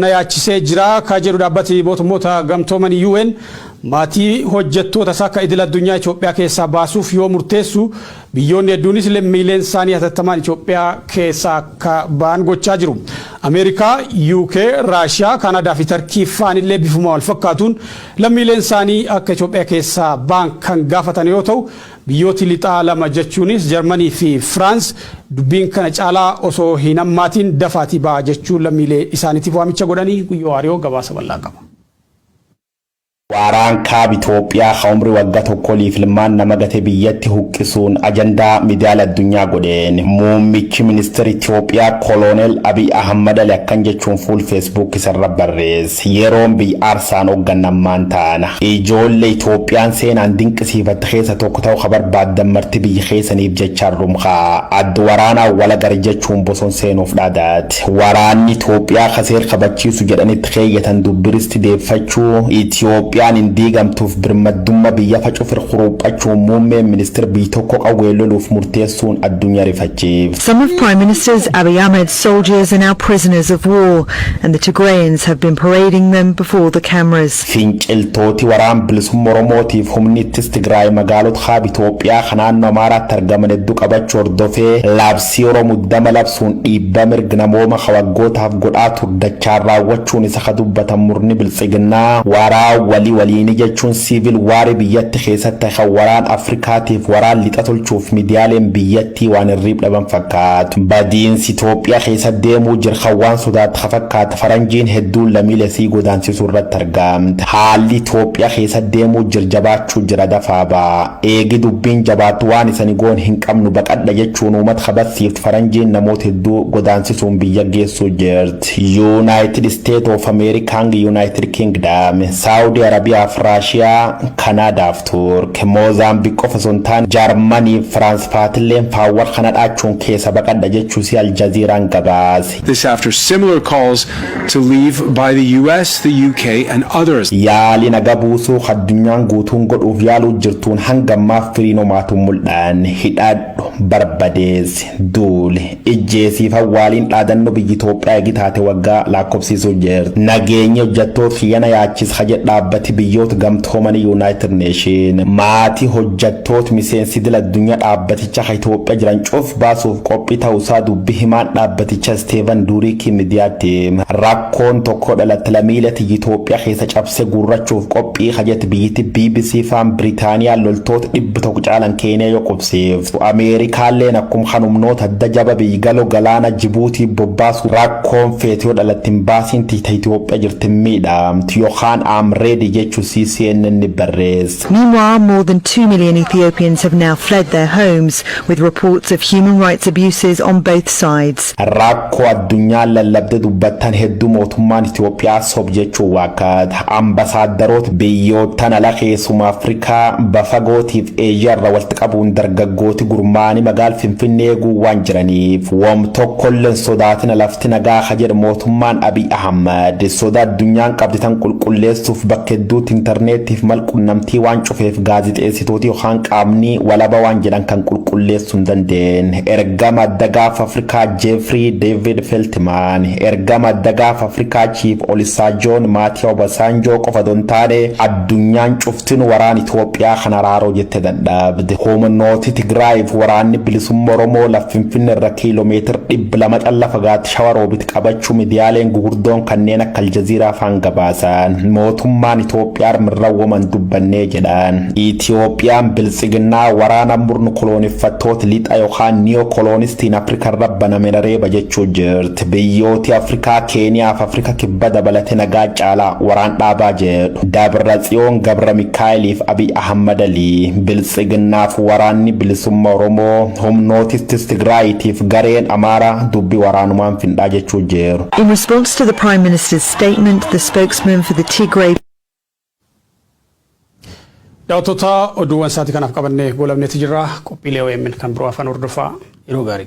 Yaachisee jira ka jedhu dhaabbati mootummoota gamtooman UN maatii hojjettoota isaa akka idil addunyaa Itoophiyaa keessaa baasuuf yoo murteessu biyyoonni hedduunis lammiileen isaanii hatattamaan Itoophiyaa keessaa akka ba'an gochaa jiru. Ameerikaa, UK, Raashiyaa, Kaanadaa fi Tarkii faan illee bifuma wal fakkaatuun lammiileen isaanii akka Itoophiyaa keessaa ba'an kan gaafatan yoo ta'u biyyooti lixaa lama jechuunis Jarmanii fi France dubbiin kana caalaa osoo hin hammaatiin dafaatii ba'a jechuun lammiilee isaaniitiif waamicha godhanii guyyoo Waariyoo gabaasa bal'aa qaba. Waraan kaab Itoophiyaa umrii waggaa tokkoliif ilmaan nama gate biyyatti huqqisuun ajandaa miidiyaa addunyaa godheen muummichi ministeera Itoophiyaa Kolonel Abiy Ahmad Ali akkan jechuun fuul Facebook isarra barreesse yeroon biyya aarsaan hoogganammaan taana ijoollee Itoophiyaan seenaan dinqisiifatte keessa tokko ta'u khabar baaddan marti biyya keessaniif jechaan rumqaa adda waraanaa wala gari jechuun boson seenuuf dhaadaati waraanni Itoophiyaa kaseer kabachiisu jedhanitti keeyyatan dubbiristi deeffachuu Itoophiyaa indigamtuuf birmaddummaa biyya facufir quruphachuu muummee ministeer biyya tokko qawweeloluuf murteessuun addunyaa rifachiif. Some of Prime Minister's Abiy Ahmed's soldiers are now prisoners of war and the Tigrayans have been parading them before the cameras. Finciltooti waraan bilisummaa Oromootiif humnittis Tigraay magaalota kaab Itoophiyaa kanaan Amaaraatti argaman hedduu qabachuu hordofee labsii Oromuddama labsuun dhiibbaa mirga namooma kawaggootaaf godhaa turdachaan raawwachuun isa kadubbatan murni biltsiginnaa waraa waliin jechuun civil war biyyatti keessatti waraan Afrikaatiif waraan lixa tolchuuf miidiyaaleen biyyatti waan irriib dhaban fakkaatu badiinsi Itoophiyaa keessa deemuu jirka waan sodaat fakkaatu faranjiin hedduun lammiilee sii godaansisuu irratti argamte haalli Itoophiyaa keessa deemuu jirjabaachuu jira dafaaba eegi dubbiin jabaatu waan isani goon hin qabnu baqadha jechuun uummata qabatsiif faranjiin namoota hedduu godaansisuun biyya geessuu jirti United States of America United Kingdom Saudi Arabia Russia Canada Turk Mozambique of Sontan Germany France Fatlen Power Canada chun keessa baqadha jechuu si Al Jazeera gabaas. This after similar calls to leave by the US, the UK and others. Yaali nagabuusu addunyaan guutuun godhuuf yaaluu jirtuun hangammaaf firiinoomaatu mul'an hidhaadhu barbadees duul ijjeesiif hawwaaliin dhaadannoo biyya Itoophiyaa gitaate waggaa lakkoofsisuu jirti nageenya hojjettoota xiyyaana yaachis haje dhaabbati biyyoota gamtoomanii United Nation maatii hojjettoota miseensi idil addunyaa dhaabbaticha Itoophiyaa jiran cuuf baasuuf qophii ta'uusaa dubbi himaan dhaabbaticha Steven Durik miidiyaatti rakkoon tokko dhalate lammiilee Itoophiyaa keessa cabse gurrachuuf qophii hajetti biyyatti BBC faan Britaniyaa loltoota 100 caalan Keeniyaa yoo qubsiif Ameerikaalleen akkuma kanumnoota adda jaba biyya galoo galaana Jibuutii bobbaasu rakkoon feetiyoo dhalattiin baasiin Itoophiyaa jirti miidhamti yookaan amreedi jechu CNN barrees. Meanwhile, more than 2 million Ethiopians have now fled their homes with reports of human rights abuses on both sides. Rakko addunyaa lallabde dubbattan hedduu mootummaan Itoophiyaa sob jechuu waakat ambasaadarota biyyoottan ala keessuma Afrikaa bafagootiif Eeshiyaarra walitti qabuun dargaggooti gurmaanii magaal Finfinnee waan jiraniif wam tokkolleen sodaatina lafti nagaa jedhu mootummaan Abiy Ahmad sodaa addunyaan qabditan qulqulleessuuf bakka hedduutti interneetiif malqunnamtii waan cufeef gaazixeessitooti yookaan qaamni walaba waan jedhan kan qulqulleessuu hin dandeenye ergama adda gaafa Afrikaa Jeffrey David Feltman ergama adda gaafa Afrikaa Chief Olusegun Mathieu Obasanjo qofa dontaane addunyaan cuftin waraan Itoophiyaa kana raaroo jette dadhabde humnooti Tigraayiif waraanni bilisummaa Oromoo Finfinnee irra kiiloomeetira 200 calla fagaatti shawaroobitti qabachuu miidiyaaleen gugurdoon kanneen akka Al Jazeera faan gabaasan mootummaan Itoophiyaa mirrawwaman dubbannee jedhan Itoophiyaan biltsiginnaa waraana murnu koloonifattoota lixa yookaan neo-kolonistiin Afrikaa rabbaname reeba jechuu jirti biyyooti Afrikaa Keeniyaa fi Afrikaa kibba dabalate nagaa caalaa waraan dhaabaa jedhu Dabratsiyoon Gabra Mikaa'eliif Abiy Ahmad Ali biltsiginnaaf waraanni bilisummaa Oromoo humnootis Tigraayiitiif gareen Amaaraa dubbi waraanumaan findhaa jechuu jiru. In response to the Prime Minister's statement, the spokesman for the Tigray Daawwattoota oduuwwan sa'aatii kanaaf qabannee goolabneeti jirra qophiilee OMN kan biroo afaan hordofaa yeroo gaarii